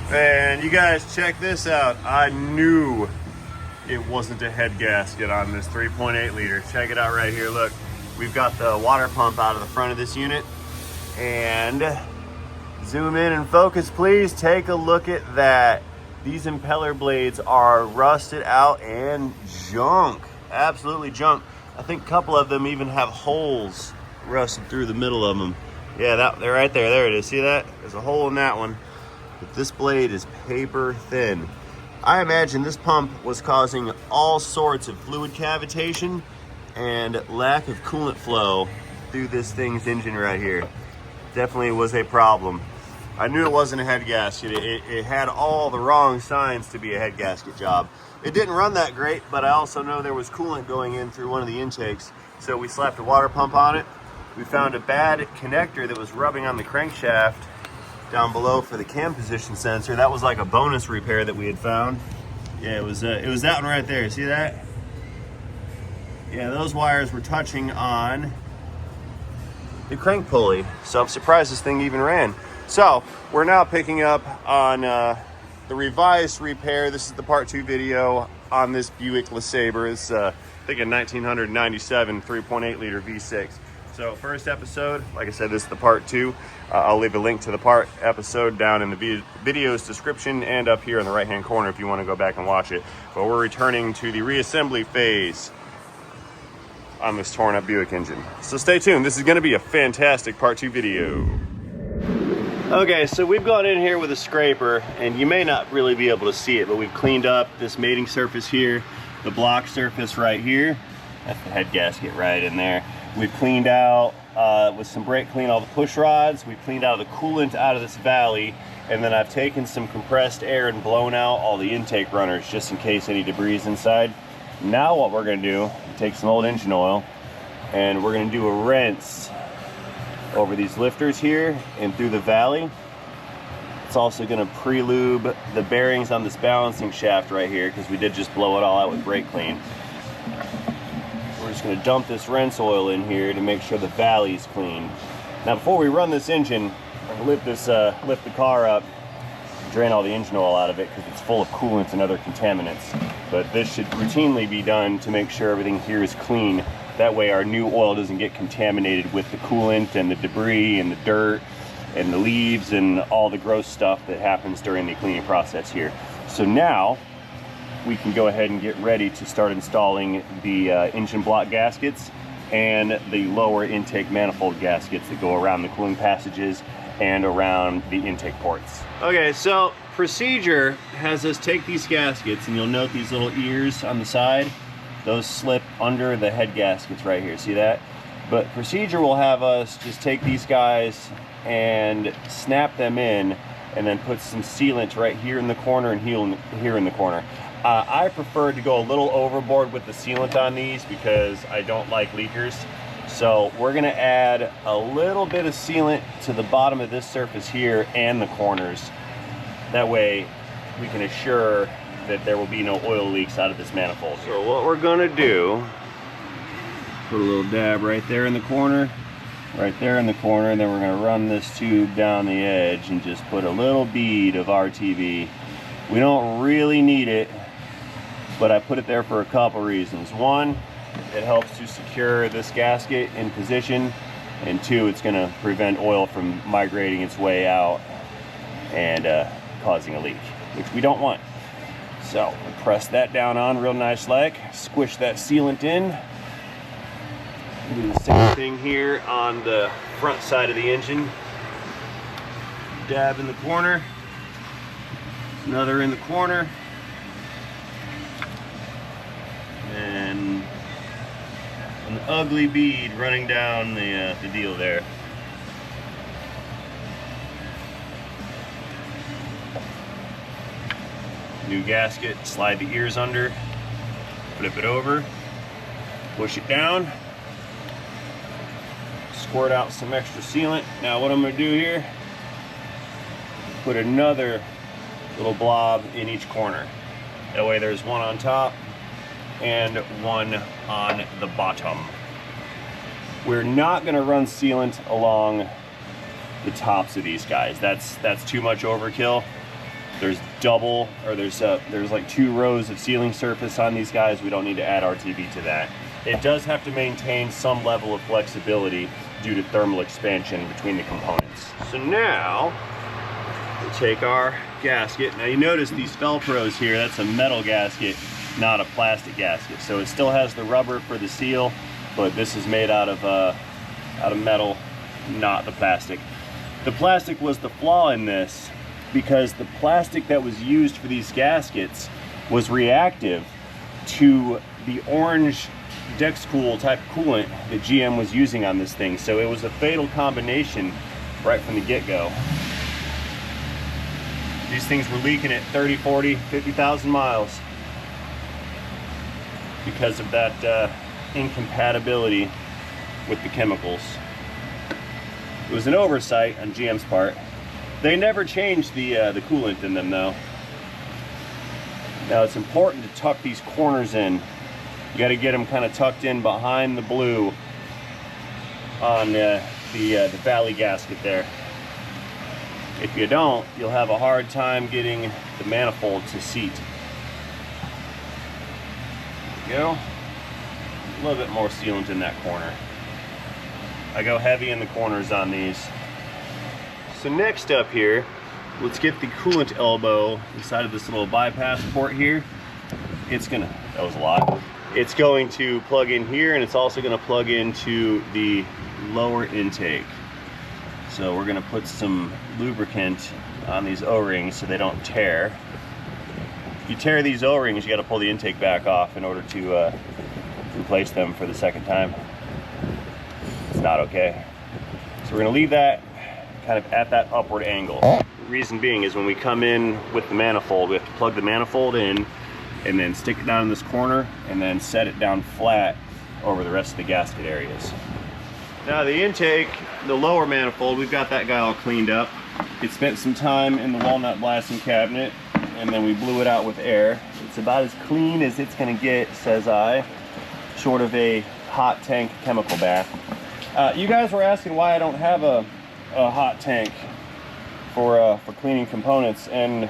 And you guys check this out. I knew it wasn't a head gasket on this 3.8 liter. Check it out right here. Look, we've got the water pump out of the front of this unit. And zoom in and focus, please. Take a look at that. These impeller blades are rusted out and junk. Absolutely junk. I think a couple of them even have holes rusted through the middle of them. Yeah, they're right there. There it is. See that? There's a hole in that one. But this blade is paper thin. I imagine this pump was causing all sorts of fluid cavitation and lack of coolant flow through this thing's engine right here. Definitely was a problem. I knew it wasn't a head gasket. It had all the wrong signs to be a head gasket job. It didn't run that great, but I also know there was coolant going in through one of the intakes. So we slapped a water pump on it. We found a bad connector that was rubbing on the crankshaft down below for the cam position sensor. That was like a bonus repair that we had found. Yeah, it was that one right there. See that? Yeah, those wires were touching on the crank pulley. So I'm surprised this thing even ran. So we're now picking up on the revised repair. This is the part 2 video on this Buick LeSabre. It's I think a 1997 3.8 liter V6. So first episode, like I said, this is the part 2. I'll leave a link to the part episode down in the video's description and up here in the right hand corner if you want to go back and watch it. But we're returning to the reassembly phase on this torn up Buick engine. So stay tuned. This is going to be a fantastic part 2 video. Okay, so we've gone in here with a scraper, and you may not really be able to see it, but we've cleaned up this mating surface here, the block surface right here. That's the head gasket right in there. We've cleaned out with some brake clean all the push rods. We've cleaned out the coolant out of this valley, and then I've taken some compressed air and blown out all the intake runners just in case any debris is inside. Now what we're going to do, take some old engine oil, and we're going to do a rinse over these lifters here and through the valley. It's also going to pre-lube the bearings on this balancing shaft right here because we did just blow it all out with brake clean. We're just going to dump this rinse oil in here to make sure the valley's clean. Now before we run this engine, I'm going to lift the car up, drain all the engine oil out of it because it's full of coolant and other contaminants. But this should routinely be done to make sure everything here is clean. That way our new oil doesn't get contaminated with the coolant and the debris and the dirt and the leaves and all the gross stuff that happens during the cleaning process here. So now we can go ahead and get ready to start installing the engine block gaskets and the lower intake manifold gaskets that go around the cooling passages and around the intake ports. Okay, so procedure has us take these gaskets, and you'll note these little ears on the side. Those slip under the head gaskets right here, see that? But procedure will have us just take these guys and snap them in and then put some sealant right here in the corner and here in the corner. I prefer to go a little overboard with the sealant on these because I don't like leakers. So we're gonna add a little bit of sealant to the bottom of this surface here and the corners. That way we can assure that there will be no oil leaks out of this manifold. So what we're gonna do, put a little dab right there in the corner, right there in the corner, and then we're gonna run this tube down the edge and just put a little bead of RTV. We don't really need it, but I put it there for a couple reasons. One, it helps to secure this gasket in position, and two, it's gonna prevent oil from migrating its way out and causing a leak, which we don't want. So we'll press that down on real nice like, squish that sealant in. Do the same thing here on the front side of the engine. Dab in the corner, another in the corner, and an ugly bead running down the deal there. New gasket, slide the ears under, flip it over, push it down, squirt out some extra sealant. Now what I'm going to do here, put another little blob in each corner. That way there's one on top and one on the bottom. We're not going to run sealant along the tops of these guys. That's too much overkill. There's there's like 2 rows of sealing surface on these guys. We don't need to add RTV to that. It does have to maintain some level of flexibility due to thermal expansion between the components. So now we'll take our gasket. Now you notice these Velcros here, that's a metal gasket, not a plastic gasket. So it still has the rubber for the seal, but this is made out of metal, not the plastic. The plastic was the flaw in this, because the plastic that was used for these gaskets was reactive to the orange Dexcool type coolant that GM was using on this thing. So it was a fatal combination right from the get-go. These things were leaking at 30, 40, 50,000 miles because of that incompatibility with the chemicals. It was an oversight on GM's part. They never changed the coolant in them though. Now it's important to tuck these corners in. You got to get them kind of tucked in behind the blue on the valley gasket there. If you don't, you'll have a hard time getting the manifold to seat. There you go. A little bit more sealant in that corner. I go heavy in the corners on these. So next up here, let's get the coolant elbow inside of this little bypass port here. That was a lot. It's going to plug in here, and it's also going to plug into the lower intake. So we're going to put some lubricant on these O-rings so they don't tear. If you tear these O-rings, you got to pull the intake back off in order to replace them for the second time. It's not okay. So we're going to leave that kind of at that upward angle. The reason being is when we come in with the manifold, we have to plug the manifold in and then stick it down in this corner and then set it down flat over the rest of the gasket areas. Now the intake, the lower manifold, we've got that guy all cleaned up. It spent some time in the walnut blasting cabinet, and then we blew it out with air. It's about as clean as it's gonna get, says I, short of a hot tank chemical bath. You guys were asking why I don't have a hot tank for cleaning components, and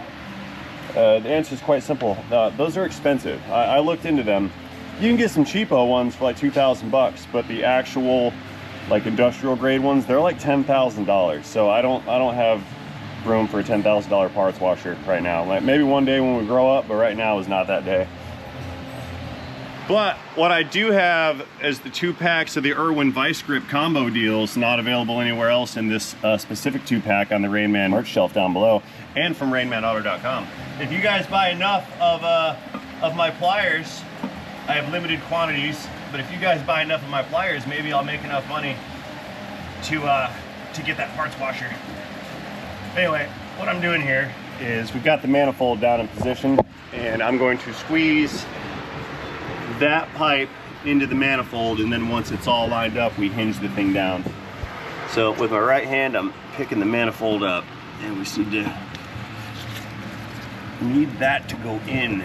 the answer is quite simple. Those are expensive. I looked into them. You can get some cheapo ones for like 2,000 bucks, but the actual like industrial grade ones, they're like $10,000. So I don't have room for a $10,000 parts washer right now. Like maybe one day when we grow up, but right now is not that day. But what I do have is the 2 packs of the Irwin Vice Grip combo deals, not available anywhere else in this specific 2-pack on the Rainman merch shelf down below, and from RainmanAuto.com. If you guys buy enough of my pliers, I have limited quantities, but if you guys buy enough of my pliers, maybe I'll make enough money to get that parts washer. Anyway, what I'm doing here is we've got the manifold down in position, and I'm going to squeeze that pipe into the manifold, and then once it's all lined up, we hinge the thing down. So with my right hand, I'm picking the manifold up, and we need that to go in.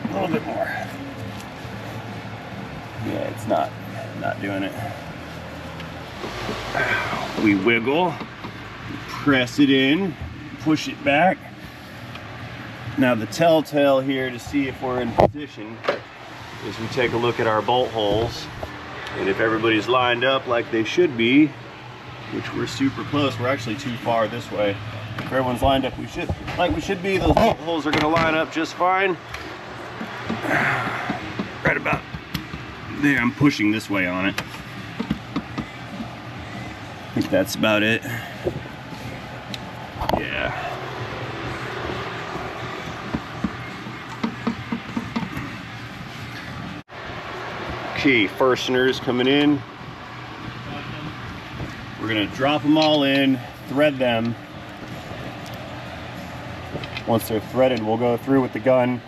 A little bit more. Yeah, it's not doing it. We wiggle, press it in, push it back. Now the telltale here to see if we're in position is we take a look at our bolt holes, and if everybody's lined up like they should be, which we're super close, we're actually too far this way. If everyone's lined up like we should be, those bolt holes are gonna line up just fine. Right about there, I'm pushing this way on it. I think that's about it. Yeah. Okay, fasteners coming in. We're gonna drop them all in, thread them. Once they're threaded, we'll go through with the gun,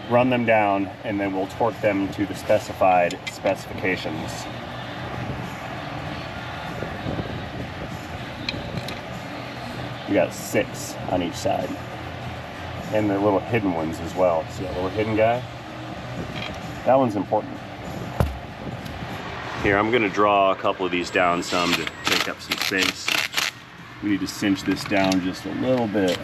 run them down, and then we'll torque them to the specified specifications. We got 6 on each side. And the little hidden ones as well. See that little hidden guy? That one's important. Here, I'm gonna draw a couple of these down some to take up some space. We need to cinch this down just a little bit.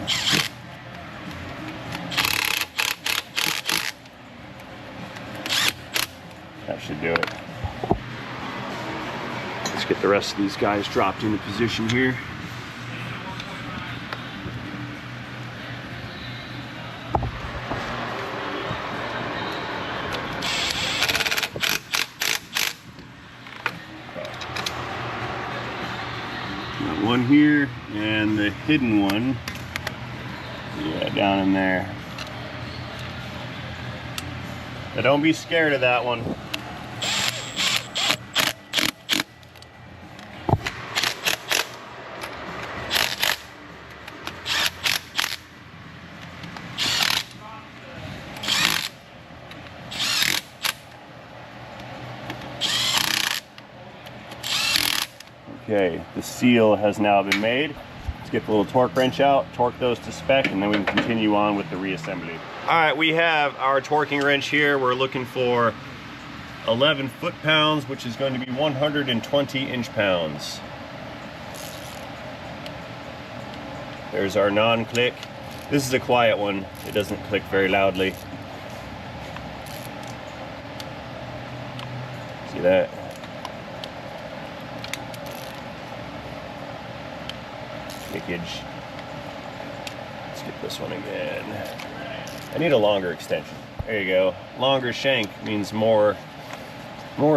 That should do it. Let's get the rest of these guys dropped into position here. Got one here and the hidden one, yeah, down in there. But don't be scared of that one. Okay, the seal has now been made. Let's get the little torque wrench out, torque those to spec, and then we can continue on with the reassembly. All right, we have our torquing wrench here. We're looking for 11 foot-pounds, which is going to be 120 inch-pounds. There's our non-click. This is a quiet one. It doesn't click very loudly. See that? Clickage. Let's get this one again. I need a longer extension. There you go. Longer shank means more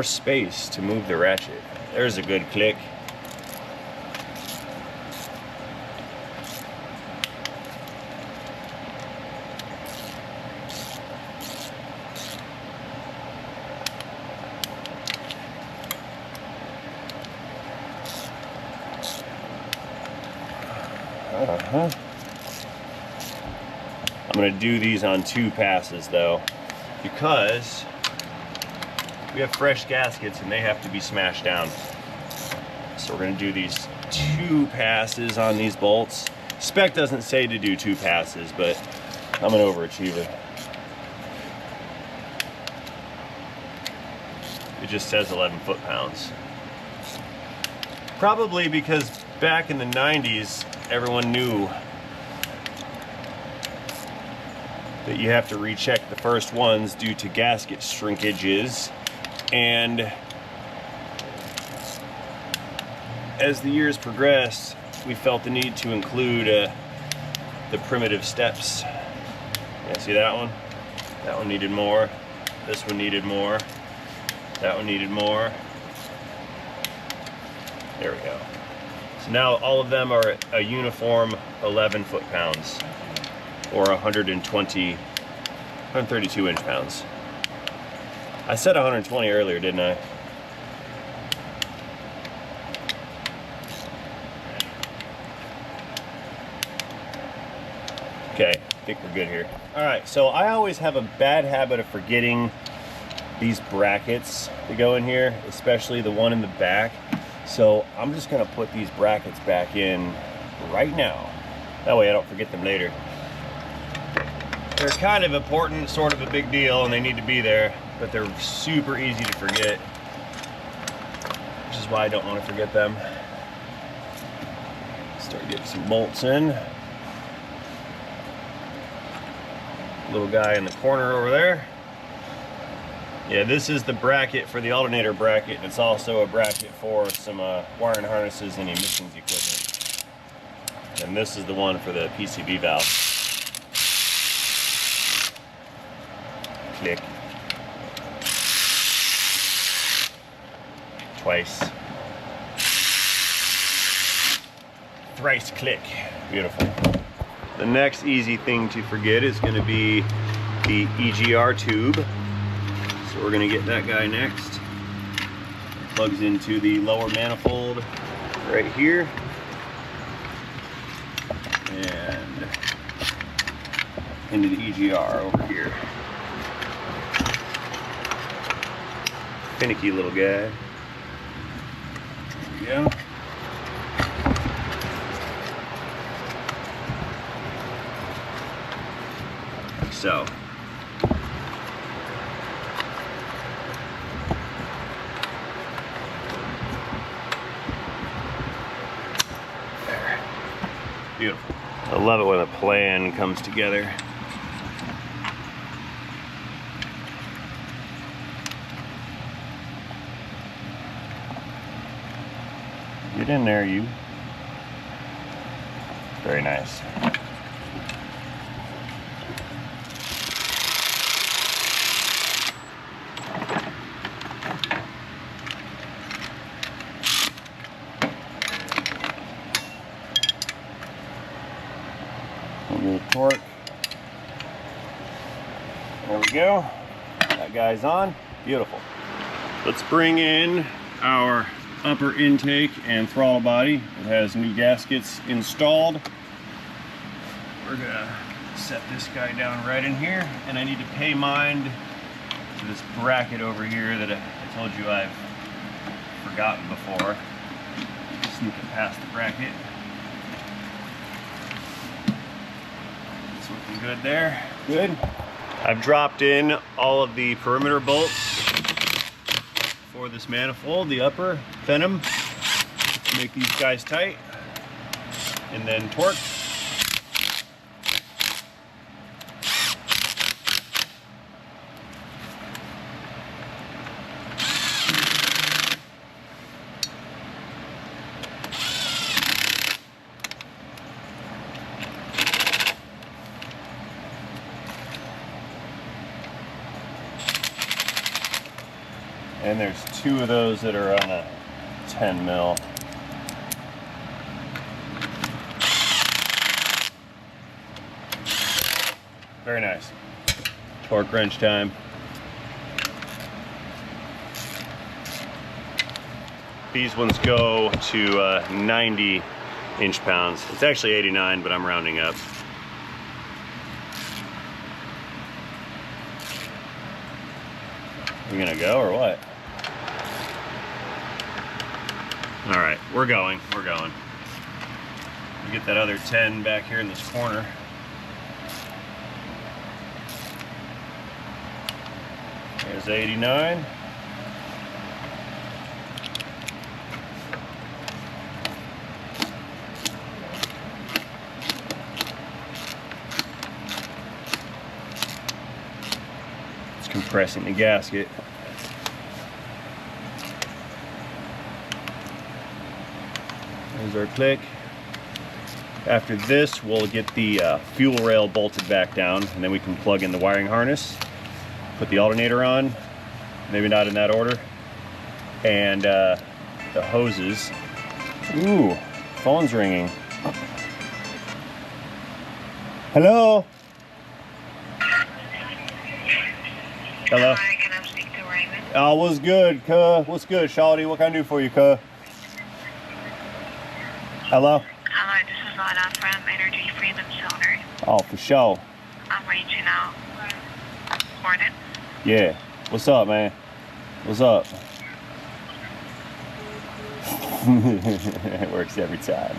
space to move the ratchet. There's a good click. I'm going to do these on 2 passes though, because we have fresh gaskets and they have to be smashed down. So we're going to do these 2 passes on these bolts. Spec doesn't say to do 2 passes, but I'm an overachiever. It just says 11 foot-pounds. Probably because back in the 90s, everyone knew that you have to recheck the first ones due to gasket shrinkages, and as the years progressed, we felt the need to include the primitive steps. Yeah, see that one? That one needed more. This one needed more. That one needed more. There we go. So now all of them are a uniform 11 foot-pounds, or 132 inch-pounds. I said 120 earlier, didn't I? Okay, I think we're good here. All right, so I always have a bad habit of forgetting these brackets that go in here, especially the one in the back. So I'm just gonna put these brackets back in right now. That way I don't forget them later. They're kind of important, sort of a big deal, and they need to be there, but they're super easy to forget, which is why I don't want to forget them. Start getting some bolts in. Little guy in the corner over there. Yeah, this is the bracket for the alternator bracket, and it's also a bracket for some wiring harnesses and emissions equipment. And this is the one for the PCV valve. Click. Twice. Thrice click. Beautiful. The next easy thing to forget is going to be the EGR tube. So we're going to get that guy next. It plugs into the lower manifold right here. And into the EGR over here. Finicky little guy. There we go. So there. Beautiful. I love it when a plan comes together. Get in there, you. Very nice. A little torque. There we go. That guy's on. Beautiful. Let's bring in our upper intake and throttle body. It has new gaskets installed. We're gonna set this guy down right in here, and I need to pay mind to this bracket over here that I told you I've forgotten before. Sneak it past the bracket. It's looking good there. Good. I've dropped in all of the perimeter bolts for this manifold, the upper venom, to make these guys tight, and then torque. And there's two of those that are on a 10 mil. Very nice. Torque wrench time. These ones go to 90 inch-pounds. It's actually 89, but I'm rounding up. You gonna go or what? All right, we're going. We get that other 10 back here in this corner. There's 89. It's compressing the gasket. There's our click. After this, we'll get the fuel rail bolted back down, and then we can plug in the wiring harness, put the alternator on, maybe not in that order, and the hoses. Ooh, phone's ringing. Hello? Hello? Hi, can I speak to Raymond? What's good, cuh? What's good, Shawty? What can I do for you, cuh? Hello? Hello, this is Lana from Energy Freedom Center. Oh, for sure. I'm reaching out. Gordon? Yeah. What's up, man? What's up? It works every time.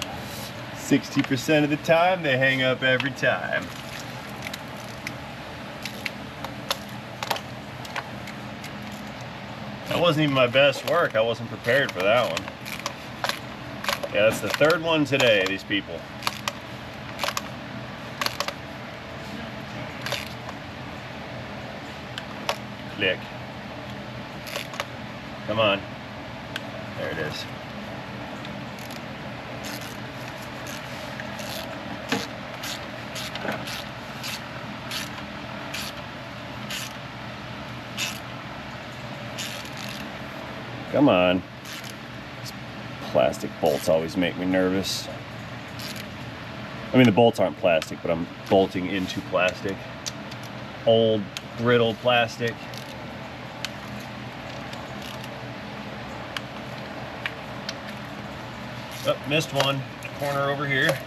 60% of the time, they hang up every time. That wasn't even my best work. I wasn't prepared for that one. Yeah, that's the third one today, these people. Click. Come on. There it is. Come on. These plastic bolts always make me nervous. I mean, the bolts aren't plastic, but I'm bolting into plastic. Old, brittle plastic. Oh, missed one. Corner over here.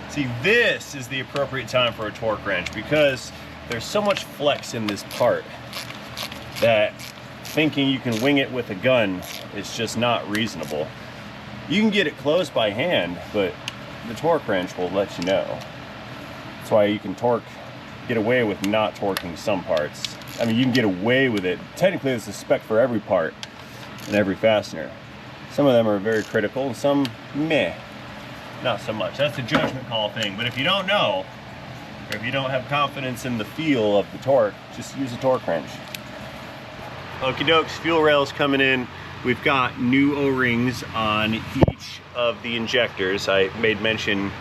See, this is the appropriate time for a torque wrench because there's so much flex in this part that thinking you can wing it with a gun is just not reasonable. You can get it close by hand, but the torque wrench will let you know. That's why you can get away with not torquing some parts. I mean, you can get away with it. Technically, it's a spec for every part and every fastener. Some of them are very critical, and some meh, not so much. That's a judgment call thing. But if you don't know, or if you don't have confidence in the feel of the torque, just use a torque wrench. Okie dokes, fuel rails coming in. We've got new O-rings on each of the injectors. I made mention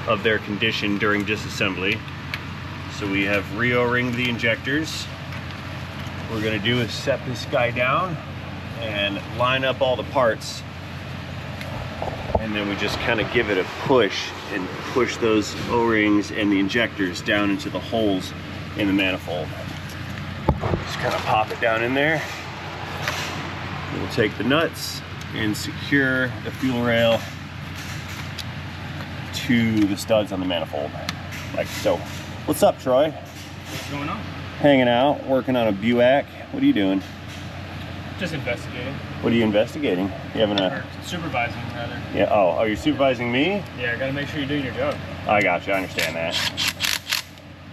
of their condition during disassembly. So we have re-O-ringed the injectors. What we're gonna do is set this guy down and line up all the parts. And then we just kind of give it a push and push those O-rings and the injectors down into the holes in the manifold. Just kind of pop it down in there. We'll take the nuts and secure the fuel rail to the studs on the manifold, like so. What's up, Troy? What's going on? Hanging out, working on a Buick. What are you doing? Just investigating. What are you investigating? You having Or supervising, rather. Yeah. Oh, you're supervising me? Yeah, gotta make sure you're doing your job. I got you. I understand that.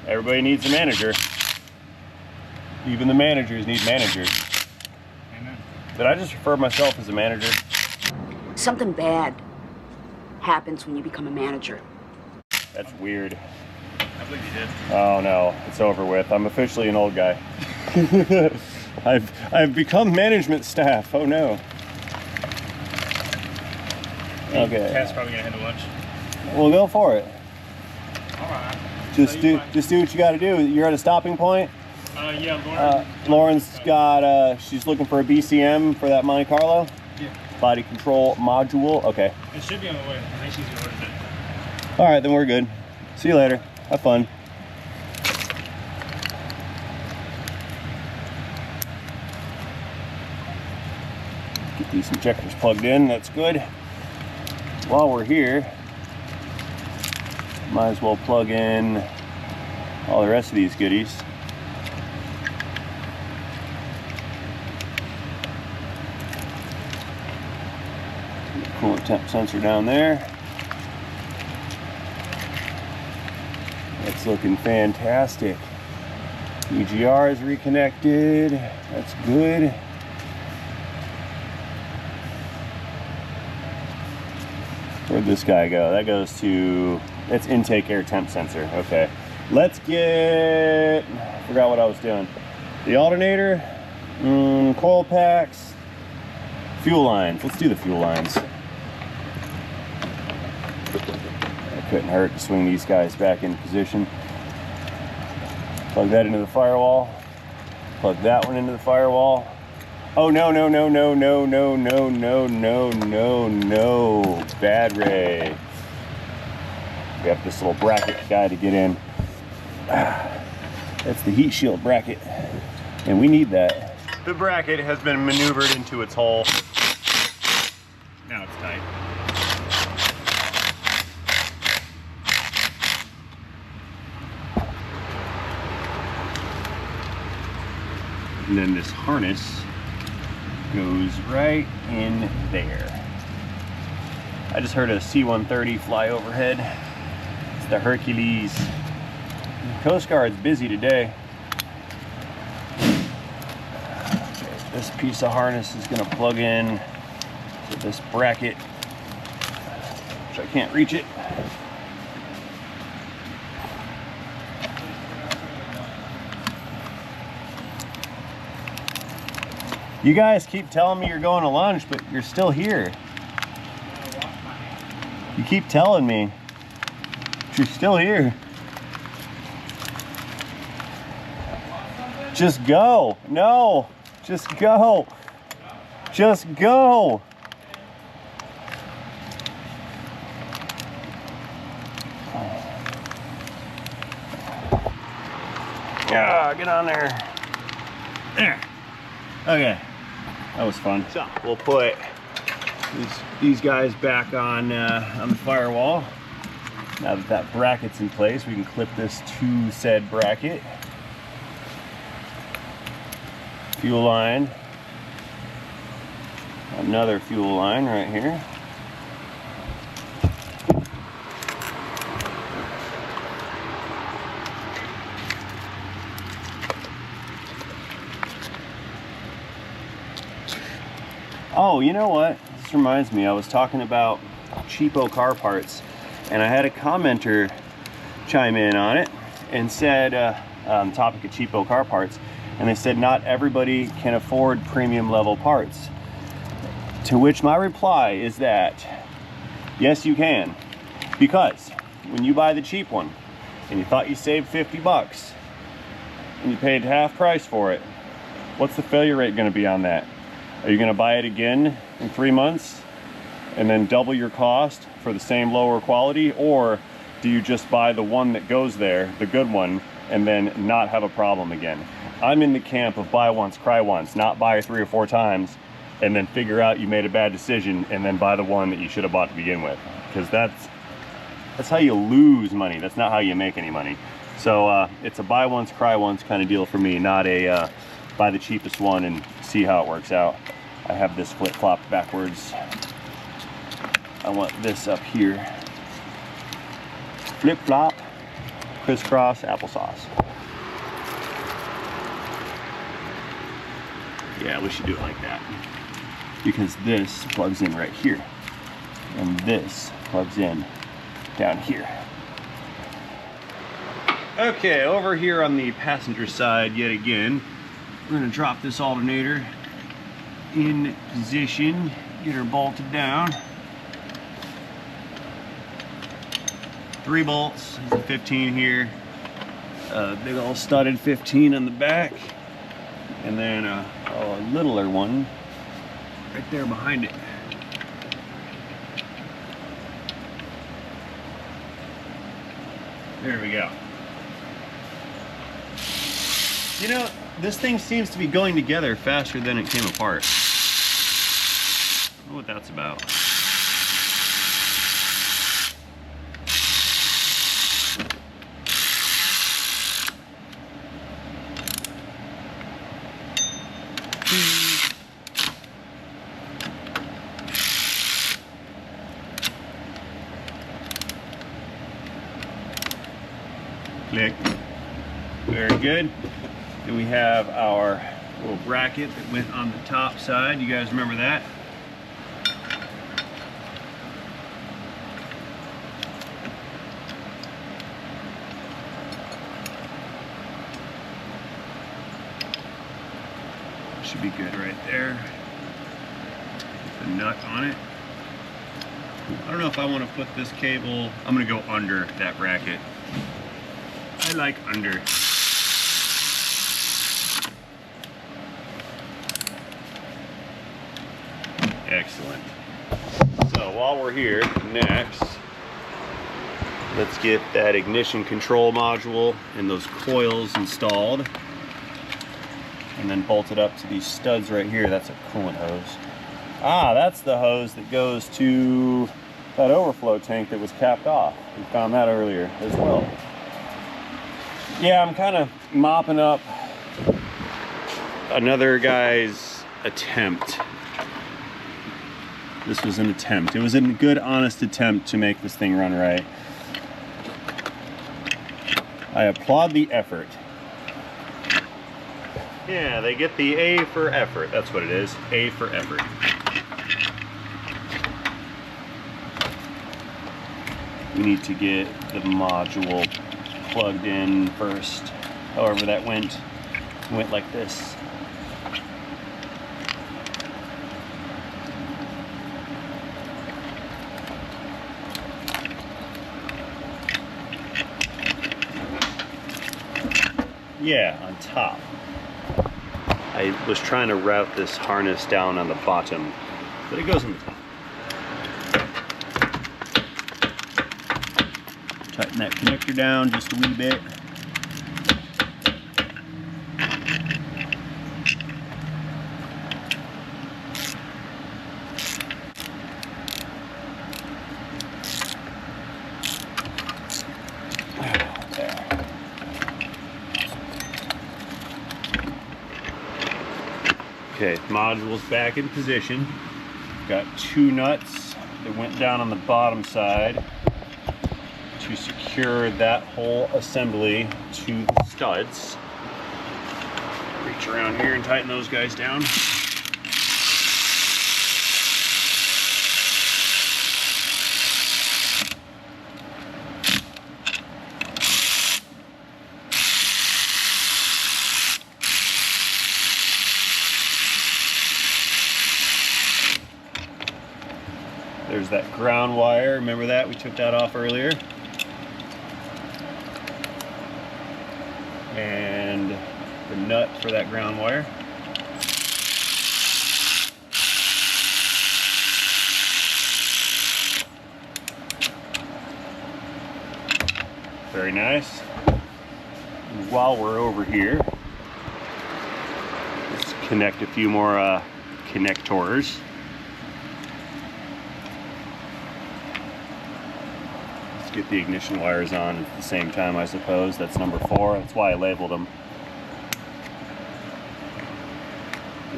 Everybody needs a manager. Even the managers need managers. Amen. Did I just refer myself as a manager? Something bad happens when you become a manager. That's weird. I believe you did. Oh no, it's over with. I'm officially an old guy. I've become management staff. Oh no. Okay. Cat's probably gonna head to lunch. We'll go for it. All right. Just do what you got to do. You're at a stopping point. Yeah, Lauren. Lauren's got. She's looking for a BCM for that Monte Carlo. Yeah. Body control module. Okay. It should be on the way. I think she's ordered it. All right, then we're good. See you later. Have fun. Get these injectors plugged in. That's good. While we're here, might as well plug in all the rest of these goodies. Coolant temp sensor down there. That's looking fantastic. EGR is reconnected. That's good. Where'd this guy go? That goes to, that's intake air temp sensor. Okay. Let's get, I forgot what I was doing. The alternator, coil packs, fuel lines. Let's do the fuel lines. It couldn't hurt to swing these guys back into position. Plug that into the firewall. Plug that one into the firewall. Oh no, no, no, no, no, no, no, no, no, no, no. Bad ray. We have this little bracket guy to get in. That's the heat shield bracket. And we need that. The bracket has been maneuvered into its hole. Now it's tight. And then this harness goes right in there. I just heard a C-130 fly overhead. It's the Hercules. The Coast Guard's busy today. Okay, this piece of harness is gonna plug in to this bracket, which I can't reach it. You guys keep telling me you're going to lunch, but you're still here. You keep telling me, but you're still here. Just go. No, just go. Just go. Yeah, get on there. There. Okay. That was fun. So we'll put these guys back on the firewall. Now that that bracket's in place, we can clip this to said bracket. Fuel line. Another fuel line right here. Oh, you know what? This reminds me, I was talking about cheapo car parts, and I had a commenter chime in on it and said, on the topic of cheapo car parts, and they said not everybody can afford premium level parts. To which my reply is that, yes you can. Because when you buy the cheap one, and you thought you saved 50 bucks, and you paid half price for it, what's the failure rate gonna be on that? Are you gonna buy it again in 3 months and then double your cost for the same lower quality? Or do you just buy the one that goes there, the good one, and then not have a problem again? I'm in the camp of buy once, cry once, not buy 3 or 4 times and then figure out you made a bad decision and then buy the one that you should have bought to begin with. Because that's how you lose money. That's not how you make any money. So it's a buy once, cry once kind of deal for me, not a buy the cheapest one and see how it works out. I have this flip-flopped backwards. I want this up here. Flip-flop, crisscross, applesauce. Yeah, we should do it like that. Because this plugs in right here. And this plugs in down here. Okay, over here on the passenger side yet again, we're gonna drop this alternator in position, get her bolted down. 3 bolts, there's a 15 here, big old studded 15 on the back, and then a littler one right there behind it. There we go. You know, this thing seems to be going together faster than it came apart. I don't know what that's about. Click. Very good. Then we have our little bracket that went on the top side. You guys remember that? Should be good right there. Put the nut on it. I don't know if I want to put this cable, I'm going to go under that bracket. I like under. Excellent. So while we're here, next, let's get that ignition control module and those coils installed. And then bolted up to these studs right here. That's a coolant hose. Ah, that's the hose that goes to that overflow tank that was capped off. We found that earlier as well. Yeah, I'm kind of mopping up another guy's attempt. This was an attempt. It was a good, honest attempt to make this thing run right. I applaud the effort. Yeah, they get the A for effort. That's what it is. A for effort. We need to get the module plugged in first. However that went like this. Yeah, on top. I was trying to route this harness down on the bottom, but it goes on the top. Tighten that connector down just a wee bit. Okay, module's back in position. Got 2 nuts that went down on the bottom side to secure that whole assembly to the studs. Reach around here and tighten those guys down. There's that ground wire. Remember that? We took that off earlier. And the nut for that ground wire. Very nice. And while we're over here, let's connect a few more connectors. Let's get the ignition wires on at the same time, I suppose. That's number 4. That's why I labeled them.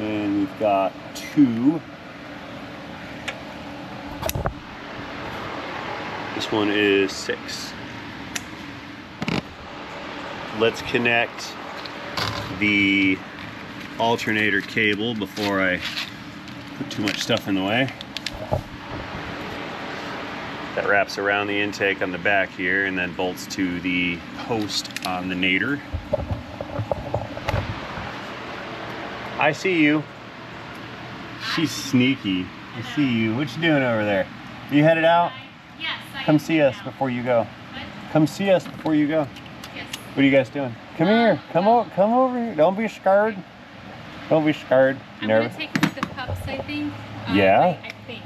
And we've got 2. This one is 6. Let's connect the alternator cable before I put too much stuff in the way. That wraps around the intake on the back here and then bolts to the post on the nadir. I see you. She's sneaky. I see you. What you doing over there? Are you headed out? Yes. Come see us before you go. What? Come see us before you go. Yes. What are you guys doing? Come here. Come over here. Don't be scared. Don't be scared. I'm Nervous. gonna take the pups, I think. Yeah? I think.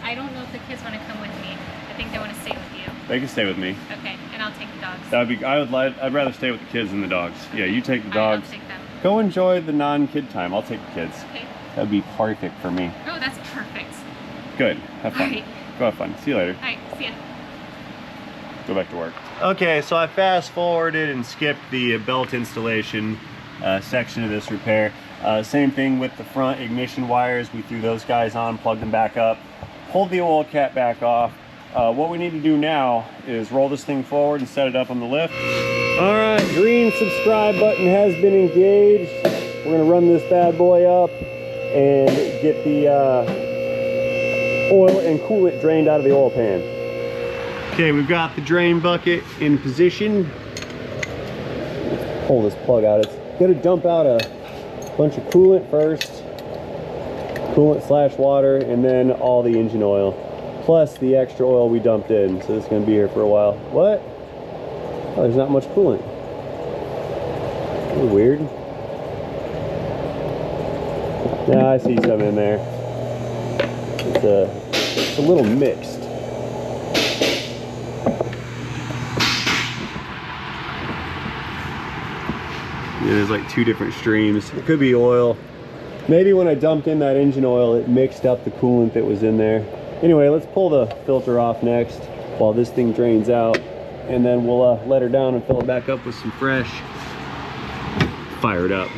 I don't know if the kids want to come with me. I think they want to stay with you. They can stay with me. Okay, and I'll take the dogs. That would be. I'd rather stay with the kids than the dogs. Yeah, you take the All right, dogs. I'll take them. Go enjoy the non-kid time. I'll take the kids. Okay. That'd be perfect for me. Oh, that's perfect. Good. Have fun. All right. Go have fun. See you later. All right, see ya. Go back to work. Okay, so I fast forwarded and skipped the belt installation section of this repair. Same thing with the front ignition wires. We threw those guys on, plugged them back up, pulled the oil cap back off. What we need to do now is roll this thing forward and set it up on the lift. All right, green subscribe button has been engaged. We're gonna run this bad boy up and get the oil and coolant drained out of the oil pan. Okay, we've got the drain bucket in position. Let's pull this plug out. It's gonna dump out a bunch of coolant first, coolant / water, and then all the engine oil, plus the extra oil we dumped in. So this is gonna be here for a while. What? Oh, there's not much coolant. That's weird. Yeah, I see some in there. It's a little mixed. Yeah, there's like 2 different streams. It could be oil. Maybe when I dumped in that engine oil, it mixed up the coolant that was in there. Anyway, let's pull the filter off next while this thing drains out, and then we'll let her down and fill it back up with some fresh. Fire it up.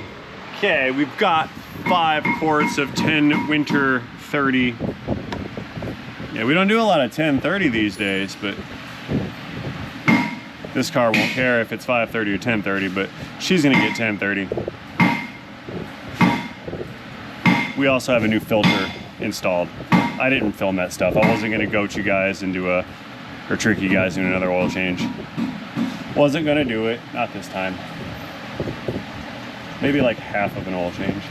Okay, we've got 5 quarts of 10 winter 30. Yeah, we don't do a lot of 1030 these days, but this car won't care if it's 530 or 1030, but she's gonna get 1030. We also have a new filter installed. I didn't film that stuff. I wasn't gonna goat you guys into or trick you guys into another oil change. Wasn't gonna do it, not this time. Maybe like half of an oil change.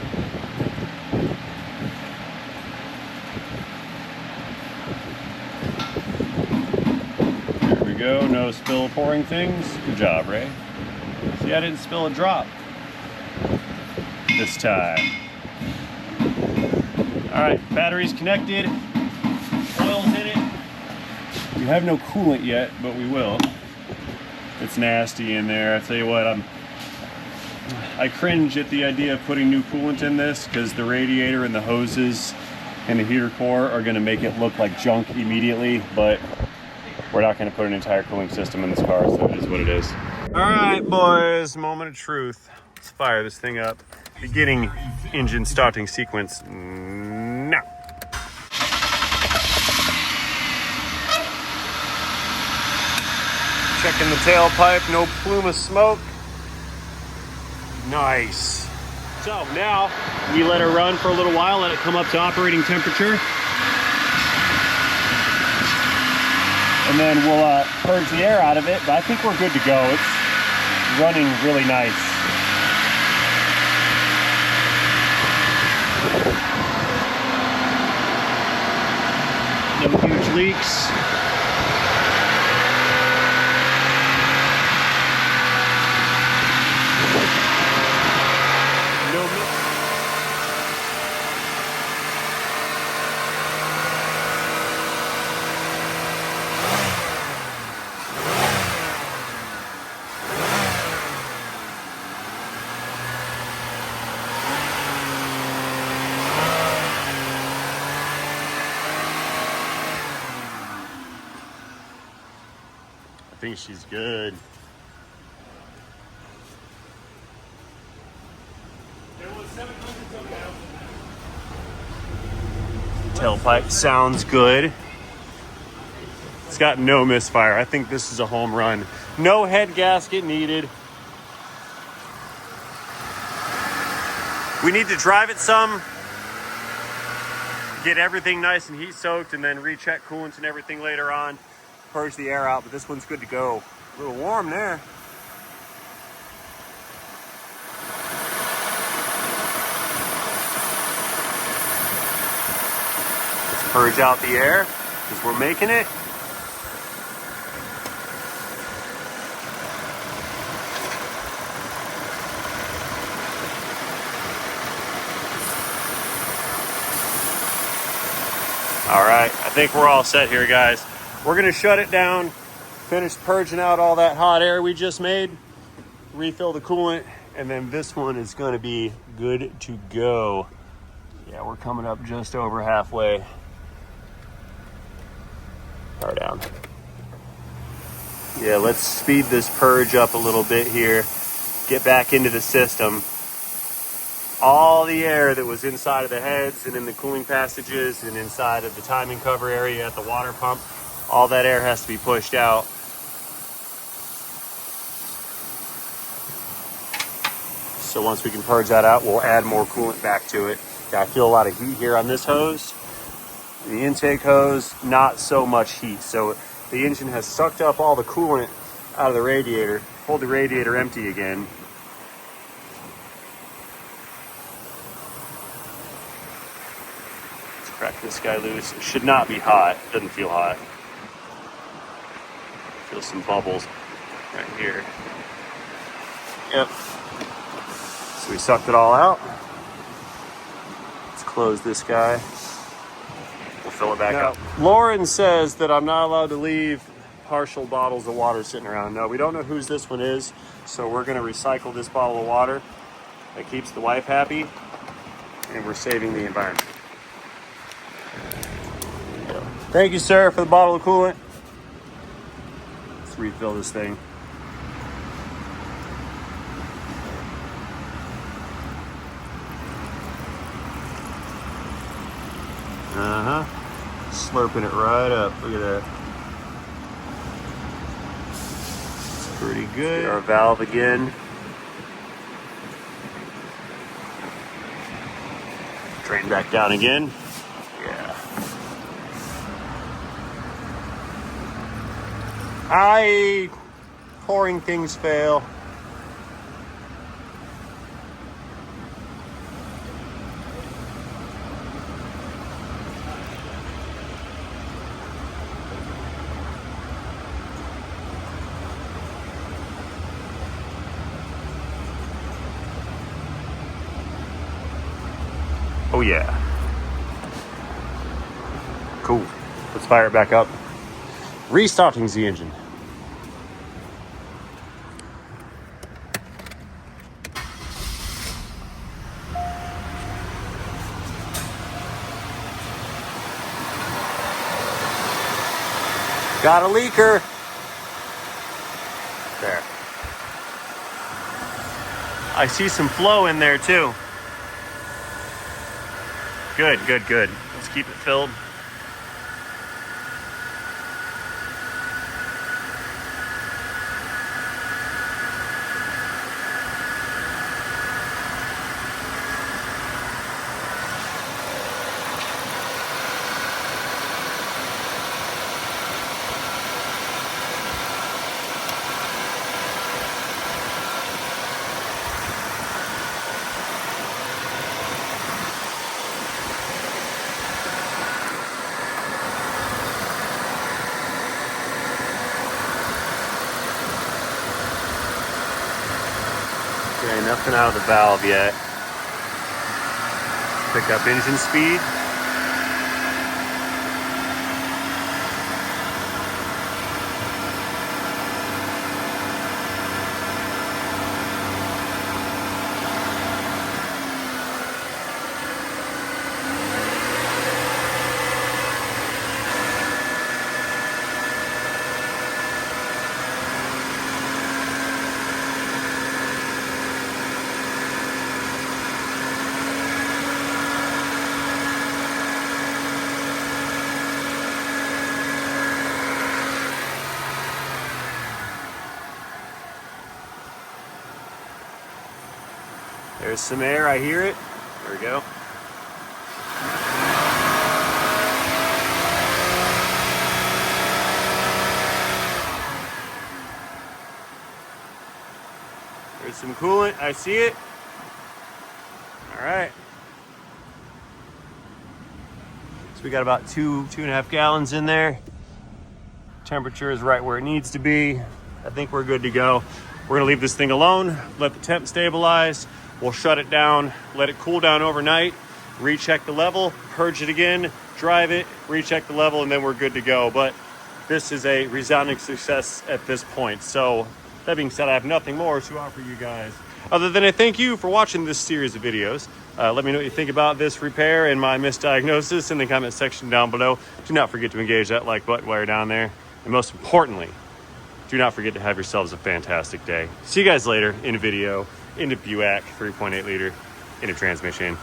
There we go, no spill pouring things. Good job, Ray. See, I didn't spill a drop this time. All right, battery's connected, oil's in it. We have no coolant yet, but we will. It's nasty in there. I tell you what, I cringe at the idea of putting new coolant in this because the radiator and the hoses and the heater core are going to make it look like junk immediately, but we're not going to put an entire cooling system in this car, so it is what it is. All right, boys, moment of truth. Let's fire this thing up. Beginning engine starting sequence now. Checking the tailpipe, no plume of smoke. Nice. So now we let her run for a little while, let it come up to operating temperature. And then we'll purge the air out of it, but I think we're good to go. It's running really nice. Then we leaks. No I think she's good. Tailpipe sounds good. It's got no misfire. I think this is a home run. No head gasket needed. We need to drive it some, get everything nice and heat soaked, and then recheck coolants and everything later on. Purge the air out, but this one's good to go. A little warm there. Let's purge out the air because we're making it. All right, I think we're all set here, guys. We're gonna shut it down, finish purging out all that hot air we just made, refill the coolant, and then this one is gonna be good to go. Yeah, we're coming up just over halfway. Power down. Yeah, let's speed this purge up a little bit here, get back into the system. All the air that was inside of the heads and in the cooling passages and inside of the timing cover area at the water pump, all that air has to be pushed out. So once we can purge that out, we'll add more coolant back to it. Yeah, I feel a lot of heat here on this hose. The intake hose, not so much heat. So the engine has sucked up all the coolant out of the radiator, pulled the radiator empty again. Let's crack this guy loose. It should not be hot. It doesn't feel hot. Feel some bubbles right here. Yep. So we sucked it all out. Let's close this guy. We'll fill it back up. Lauren says that I'm not allowed to leave partial bottles of water sitting around. No, we don't know whose this one is, so we're going to recycle this bottle of water. That keeps the wife happy, and we're saving the environment. Thank you, sir, for the bottle of coolant. Let's refill this thing. Slurping it right up. Look at that. It's pretty good. Our valve again. Drain back down again. Yeah. Pouring things fail. Oh yeah. Cool. Let's fire it back up. Restarting the engine. Got a leaker. There. I see some flow in there too. Good, good, good. Let's keep it filled. Nothing out of the valve yet. Pick up engine speed. There's some air, I hear it. There we go. There's some coolant, I see it. All right. So we got about 2.5 gallons in there. Temperature is right where it needs to be. I think we're good to go. We're gonna leave this thing alone, let the temp stabilize. We'll shut it down, let it cool down overnight, recheck the level, purge it again, drive it, recheck the level, and then we're good to go. But this is a resounding success at this point. So that being said, I have nothing more to offer you guys other than a thank you for watching this series of videos. Let me know what you think about this repair and my misdiagnosis in the comment section down below. Do not forget to engage that like button while you're down there. And most importantly, do not forget to have yourselves a fantastic day. See you guys later in a video, in a Buick 3.8 liter in a transmission.